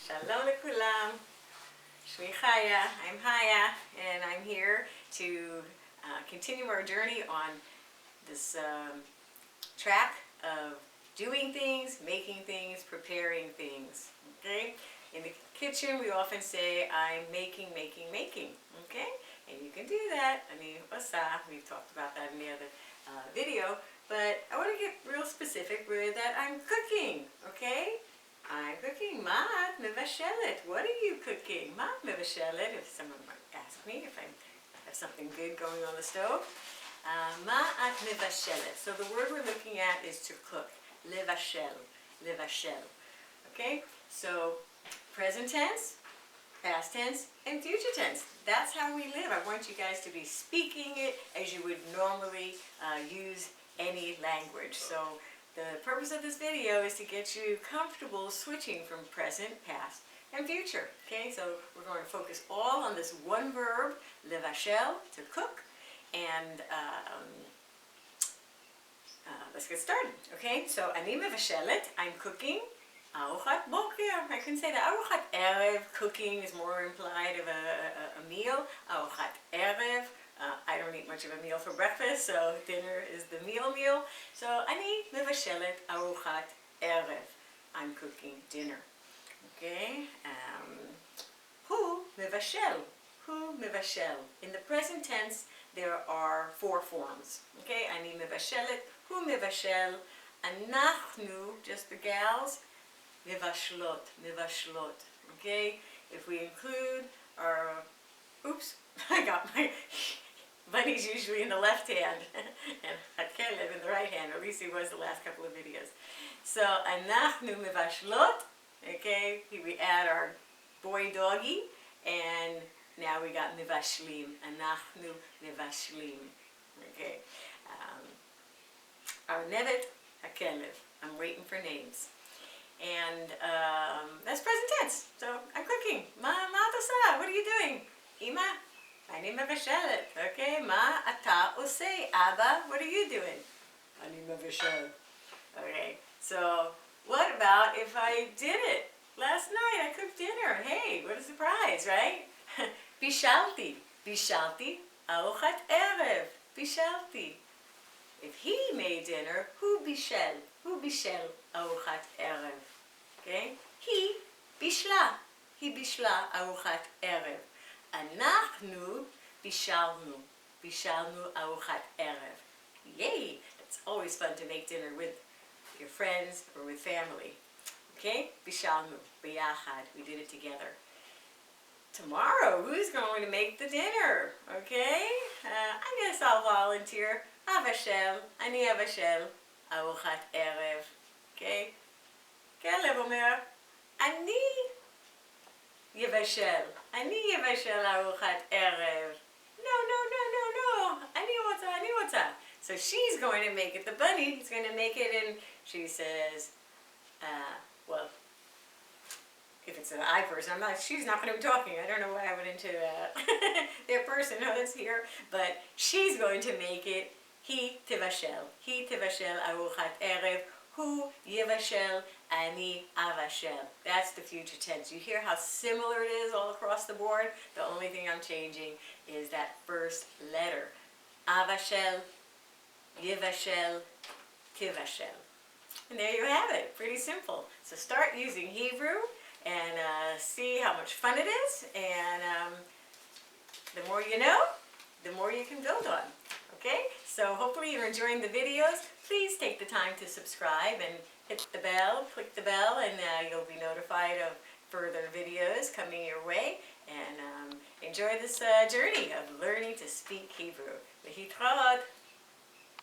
Shalom lekulam. Shmi Chaya. I'm Haya, and I'm here to continue our journey on this track of doing things, making things, preparing things. Okay? In the kitchen, we often say, "I'm making." Okay? And you can do that. We've talked about that in the other video. But I want to get real specific with that. I'm cooking. Okay? I'm cooking. Ma at מבשלת. What are you cooking? Ma at מבשלת. If someone might ask me if I have something good going on the stove. Ma at מבשלת. So the word we're looking at is to cook. לבשל. לבשל. Okay? So present tense, past tense, and future tense. That's how we live. I want you guys to be speaking it as you would normally use any language. So the purpose of this video is to get you comfortable switching from present, past, and future. Okay, so we're going to focus all on this one verb, לבשל, to cook, and let's get started. Okay, so אני מבשלת, I'm cooking. ארוחת בוקר, I can say that. ארוחת ערב, cooking is more implied of a meal. ארוחת ערב, I don't eat much of a meal for breakfast, so dinner is the meal. So אני מבשלת ארוחת ערב. I'm cooking dinner. Okay? הוא מבשל. הוא מבשל. In the present tense, there are 4 forms. Okay? אני מבשלת, הוא מבשל. אנחנו, just the gals, מבשלות, מבשלות. Okay? If we include our, oops, I got my bunny's usually in the left hand and הכלב in the right hand, or at least he was the last couple of videos. So אנחנו מבשלות, okay? We add our boy doggy, and now we got מבשלים. אנחנו מבשלים. Okay? ארנבת, הכלב. I'm waiting for names. And that's present tense. So I'm cooking. מה את עושה? What are you doing? אמא, אני מבשלת. Okay, מה אתה עושה? אבא, what are you doing? אני מבשל. Okay, so what about if I did it? Last night I cooked dinner. Hey, what a surprise, right? בישלתי. בישלתי ארוחת ערב. בישלתי. If he made dinner, הוא בישל. הוא בישל ארוחת ערב. Okay? היא בישלה. היא בישלה ארוחת ערב. אנחנו בישלנו. בישלנו ארוחת ערב. Yay! It's always fun to make dinner with your friends or with family. Okay? בישלנו. ביחד. We did it together. Tomorrow, who's going to make the dinner? Okay? I guess I'll volunteer. אבשל. אני אבשל. ארוחת ערב. Okay? כלב אומר, אני יבשל. אני יבשל ארוחת ערב. No. אני רוצה. So she's going to make it. The bunny is going to make it, and she says, well, if it's an I person, she's not going to be talking. I don't know why I went into their personhoods here, but she's going to make it. היא תבשל. היא תבשל ארוחת ערב. הוא יבשל, אני אבשל. That's the future tense. You hear how similar it is all across the board? The only thing I'm changing is that first letter. אבשל, יבשל, תבשל. And there you have it. Pretty simple. So start using Hebrew and see how much fun it is. And the more you know, the more you can build on. Okay? So hopefully you're enjoying the videos. Please take the time to subscribe and hit the bell, click the bell, and you'll be notified of further videos coming your way. And enjoy this journey of learning to speak Hebrew. להתראות.